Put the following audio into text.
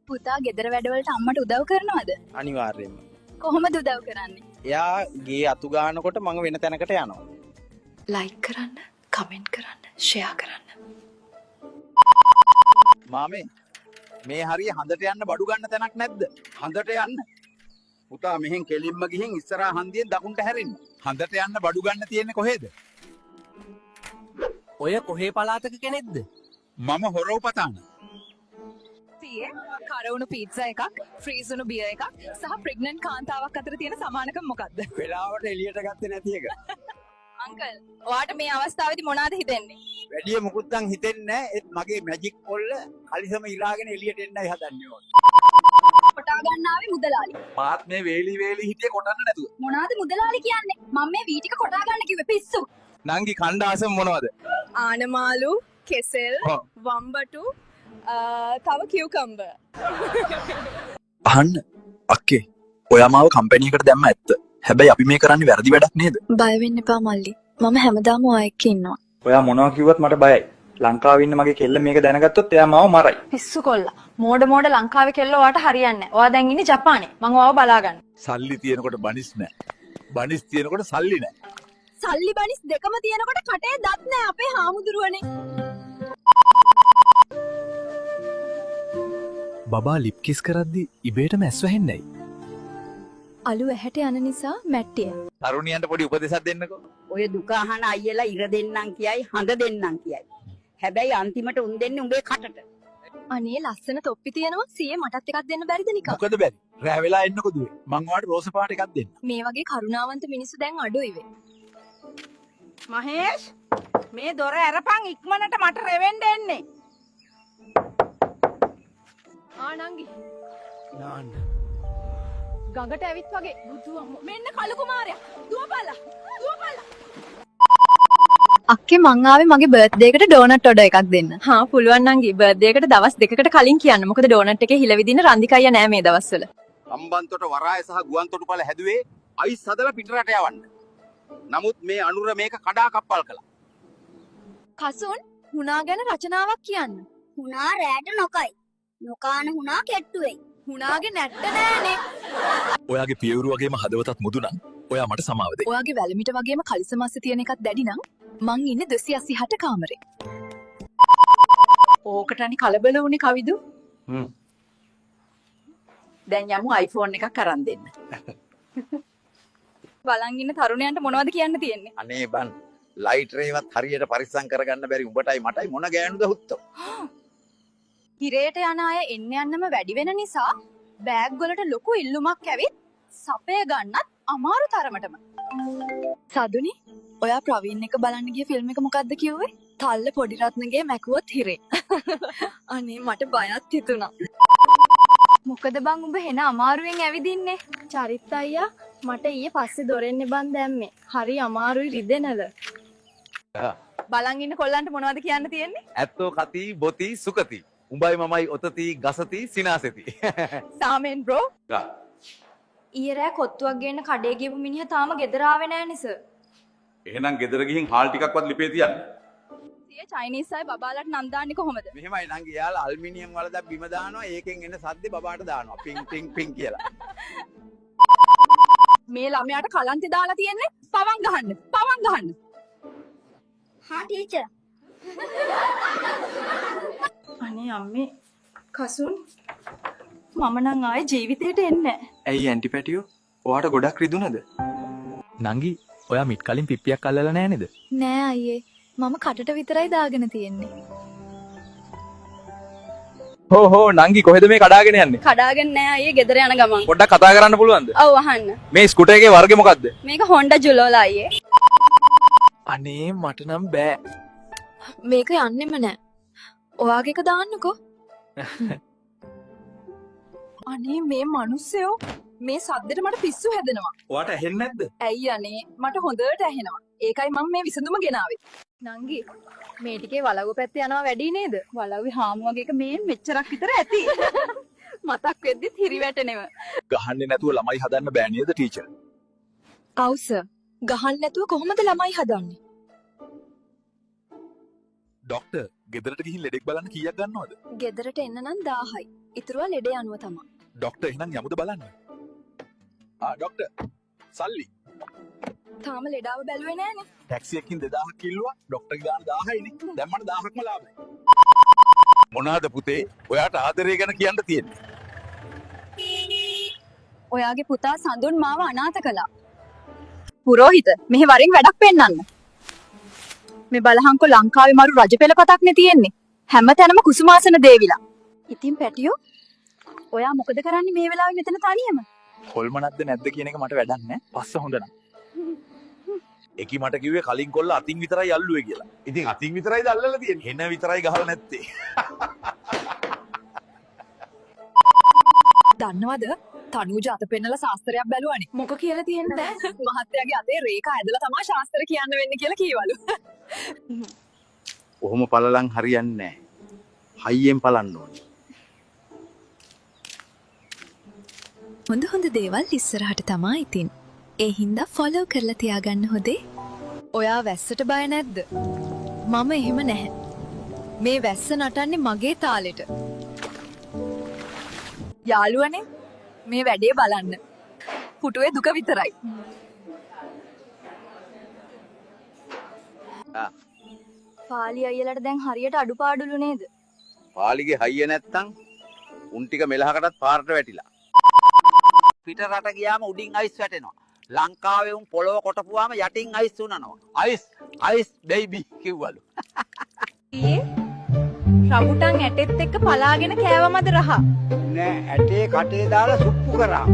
පුතා ගෙදර වැඩවලට අම්මට උදව් කරනවද? අනිවාර්යයෙන්ම. කොහොමද උදව් කරන්නේ? එයා ගේ අතු ගන්නකොට මම වෙන තැනකට යනවා. ලයික් කරන්න, කමෙන්ට් කරන්න, ෂෙයා කරන්න. මාමේ මේ හරිය හඳට යන්න බඩු ගන්න තැනක් නැද්ද? හඳට යන්න. පුතා මෙහෙන් කෙලින්ම ගිහින් ඉස්සරහා හන්දියෙන් දකුණට හැරෙන්න. හඳට යන්න බඩු ගන්න තියෙන්නේ කොහෙද? ඔය කොහේ පළාතක කෙනෙක්ද? මම හොරවපතාන. සීයේ කරවුණු පීට්සා එකක්, ෆ්‍රීස් වුණු බියර් එකක් සහ ප්‍රෙග්නන්ට් කාන්තාවක් අතර තියෙන සමානකම මොකක්ද? වෙලාවට එළියට ගත්තේ නැති එක. අංකල්, ඔයාට මේ අවස්ථාවේදී මොනවද හිතෙන්නේ? වැඩිය මුකුත් නම් හිතෙන්නේ නැහැ. ඒත් මගේ මැජික් පොල්ල කලිසම ඉලාගෙන එළියට එන්නයි හදන්නේ ඕන. කොටා ගන්න ආවේ මුදලාලි. මාත් මේ වේලි හිටියේ කොටන්න නැතුව. මොනවද මුදලාලි කියන්නේ? මම මේ වී ටික කොටා ගන්න කිව්වේ පිස්සු. නංගි කණ්ඩාසම මොනවද? ආනමාලු, කෙසෙල්, වම්බටු, තව කියුකම්බර්. අහන්න අක්කේ ඔයා මාව කම්පැනි එකට දැම්ම ඇත්ත. හැබැයි අපි මේ කරන්නේ වැරදි වැඩක් නේද? බය වෙන්න එපා මල්ලි. මම හැමදාම ඔයා එක්ක ඉන්නවා. ඔයා මොනවා කිව්වත් මට බයයි. ලංකාවේ ඉන්න මගේ කෙල්ල මේක දැනගත්තොත් එයා මාව මරයි. පිස්සු කොල්ලා. මෝඩ ලංකාවේ කෙල්ල ඔයාට හරියන්නේ නැහැ. ඔයා දැන් ඉන්නේ ජපානේ. මම ඔයාව බලා ගන්න. සල්ලි තියෙනකොට බනිස් නැහැ. බනිස් තියෙනකොට සල්ලි නැහැ. සල්ලි බනිස් දෙකම තියෙනකොට කටේ දත් නැහැ අපේ හාමුදුරුවනේ. බබා ලිප් කිස් කරද්දි ඉබේටම ඇස් වැහෙන්නේ නැයි. අලු ඇහැට යන නිසා මැට්ටිය. තරුණියන්ට පොඩි උපදේශයක් දෙන්නකෝ. ඔය දුක අහන අයියලා ඉර දෙන්නම් කියයි හඳ දෙන්නම් කියයි. හැබැයි අන්තිමට උන් දෙන්නේ උඹේ කටට. අනේ ලස්සන තොප්පි තියෙනවා. සීයේ මටත් එකක් දෙන්න බැරිද නිකන්? මොකද බැරි? රෑ වෙලා එන්නකෝ දුවේ. මං ඔයාලට රෝස පාට එකක් දෙන්න. මේ වගේ කරුණාවන්ත මිනිස්සු දැන් අඩුයි වේ. මහේෂ් මේ දොර ඇරපන් ඉක්මනට මට රෙවෙන්න එන්නේ. ආනංගි නාන්න. ගඟට ඇවිත් වගේ බුදු අම්මෝ මෙන්න කලු කුමාරයා දුවපල්ලා අක්කේ මං ආවේ මගේ බර්ත්ඩේ එකට ඩෝනට් ඔඩර් එකක් දෙන්න. හා පුළුවන් නංගි බර්ත්ඩේ එකට දවස් දෙකකට කලින් කියන්න. මොකද ඩෝනට් එකේ හිල විදින රන්දිකයිය නෑ මේ දවස්වල. අම්බන්තොට වරාය සහ ගුවන්තොටුපළ හැදුවේ අයිස් හදලා පිටරට යවන්න. නමුත් මේ අනුර මේක කඩා කප්පල් කළා. කසුන් හුණා ගැන රචනාවක් කියන්න. හුණා රැට නොකයි. නොකාන හුණා කෙට්ටුවෙයි. හුණාගේ නැට්ට නෑනේ. ඔයාගේ පියවරු වගේම හදවතත් මුදු නම් ඔයා මට සමාව දෙන්න. ඔයාගේ වැලමිට වගේම කලිසමස්සේ තියෙන එකක් දැඩි නම් මං ඉන්නේ 286 කාමරේ. ඕකටනි කලබල වුණේ කවිදු. දැන් යමු iPhone එකක් අරන් දෙන්න. බලන් ඉන්න තරුණයන්ට මොනවද කියන්න තියෙන්නේ? අනේ බන් ලයිටරේවත් හරියට පරිස්සම් කරගන්න බැරි උඹටයි මටයි මොන ගෑනුද හුත්තෝ. හිරේට යන අය එන්න යන්නම වැඩි වෙන නිසා බෑග් වලට ලොකු ඉල්ලුමක් ඇවිත් සපය ගන්නත් අමාරු තරමටම. සදුනි, ඔයා ප්‍රවීන් එක බලන්න ගිය ෆිල්ම් එක මොකද්ද කිව්වේ? තල්ල පොඩි රත්නගේ මැකුවොත් හිරේ. අනේ මට බයත් හිතුණා. මොකද බං උඹ හෙන අමාරුවෙන් ඇවිදින්නේ? චරිත් අයියා මට ඊයේ පස්සේ දොරෙන්නේ බන් දැම්මේ. හරි අමාරුයි රිදෙනල. බලන් ඉන්න කොල්ලන්ට මොනවද කියන්න තියෙන්නේ? ඇත්තෝ කති බොති සුකති. උඹයි මමයි ඔතති ගසති සිනාසෙති. සාමෙන් බ්‍රෝ. ඊයේ රෑ කොත්තුවක් ගේන්න කඩේ ගියපු මිනිහා තාම ගෙදර ආවේ නැහැ නේද? එහෙනම් ගෙදර ගිහින් හාල් ටිකක්වත් ලිපේ තියන්න. සිය චයිනීස් අය බබාලට නම් දාන්නේ කොහොමද? මෙහෙමයි නංගි යාලා ඇල්මිනියම් වල දැන් බිම දානවා ඒකෙන් එන සද්දේ බබාට දානවා. පින් පින් පින් කියලා. මේ ළමයාට කලන්තේ දාලා තියෙන්නේ පවන් ගහන්න. හා ටීචර්. අනේ අම්මේ කසුන් මම නම් ආයේ ජීවිතේට එන්නේ නැහැ. ඇයි ඇන්ටි පැටියෝ? ඔයාට ගොඩක් රිදුනද? නංගි ඔයා මිට් කලින් පිප්පියක් අල්ලලා නෑ නේද? නෑ අයියේ. මම කටට විතරයි දාගෙන තියෙන්නේ. හෝ නංගි කොහෙද මේ කඩාගෙන යන්නේ? කඩාගෙන නෑ අයියේ ගෙදර යන ගමන්. පොඩ්ඩක් කතා කරන්න පුළුවන්ද? ඔව් අහන්න. මේ ස්කූටර් එකේ වර්ගය මොකද්ද? මේක හොන්ඩා ජුලෝලා අයියේ. අනේ මට නම් බෑ. මේක යන්නෙම නෑ. ඔයාගේ එක දාන්නකෝ. අනේ මේ මිනිස්සයෝ මේ සද්දෙට මට පිස්සු හැදෙනවා. ඔයාට ඇහෙන්නේ නැද්ද? ඇයි අනේ මට හොඳට ඇහෙනවා. ඒකයි මම මේ විසඳුම ගෙනාවේ. නංගි මේ ටිකේ වලව්ව පැත්තේ යනවා වැඩි නේද? වලව්වේ හාමු වගේ එක මේ මෙච්චරක් විතර ඇති. මතක් වෙද්දිත් හිරි වැටෙනව. ගහන්නේ නැතුව ළමයි හදන්න බෑ නේද ටීචර්? ඔව් සර්. ගහන්න නැතුව කොහොමද ළමයි හදන්නේ? ડોක්ටර් ගෙදරට ගිහින් ලෙඩෙක් බලන්න කීයක් ගන්නවද? ගෙදරට එන්න නම් 1000යි. ඉතුරුවා ලෙඩේ අනුව තමා. ඩොක්ටර් එහෙනම් යමුද බලන්න? ඩොක්ටර් සල්ලි තාම ලෙඩාව බැලුවේ නෑනේ. ටැක්සි එකකින් 2000ක් කිල්ලුවා ඩොක්ටර් ගාන 1000යිනේ. දැන් මට 1000ක්ම ලාභයි. මොනවාද පුතේ ඔයාට ආදරය ගැන කියන්න තියෙන්නේ? ඔයාගේ පුතා සඳුන් මාව අනාථ කළා. පුරෝහිත මෙහි වරින් වැඩක් පෙන්නන්න. මේ බලහංකෝ ලංකාවේ මරු රජ පෙළපතක්නේ තියෙන්නේ. හැම තැනම කුසුමාසන දේවිලා. ඉතින් පැටියෝ ඔයා මොකද කරන්නේ මේ වෙලාවේ මෙතන තනියම? හොල්මනක්ද නැද්ද කියන එක මට වැඩක් නෑ. පස්ස හොඳ නම්. එකි මට කිව්වේ කලින් කොල්ල අතින් විතරයි අල්ලුවේ කියලා. ඉතින් අතින් විතරයි දල්ලලා තියෙන්නේ. හෙන විතරයි ගහලා නැත්තේ. දන්නවද? තනුජ අත පෙන්නලා ශාස්ත්‍රයක් බැලුවානේ. මොක කියලා තියෙන්නේ? මහත්තයාගේ අතේ රේඛා ඇදලා තමයි ශාස්ත්‍ර කියන්න වෙන්නේ කියලා කීවලු. ඔහොම පළලං හරියන්නේ නැහැ. හයියෙන් පලන්න ඕනේ. හොඳ හොඳ දේවල් ඉස්සරහට තමා ඉතින්. ඒ හින්දා ෆොලෝ කරලා තියාගන්න හොදේ. ඔයා වැස්සට බය නැද්ද? මම එහෙම නැහැ. මේ වැස්ස නටන්නේ මගේ තාලෙට. යාළුවනේ මේ වැඩේ බලන්න. පුටුවේ දුක විතරයි. පාලි අයියලට දැන් හරියට අඩුපාඩුලු නේද? පාලිගේ හයිය නැත්තම් උන් ටික මෙලහකටත් පාරට වැටිලා. පිට රට ගියාම උඩින් අයිස් වැටෙනවා. ලංකාවේ උන් පොළොව කොටපුවාම යටින් අයිස් උනනවා. අයිස් බේබි කිව්වලු. රඹුටන් ඇටෙත් එක්ක පලාගෙන කෑවමද රහ? නෑ ඇටේ කටේ දාලා සුප්පු කරා.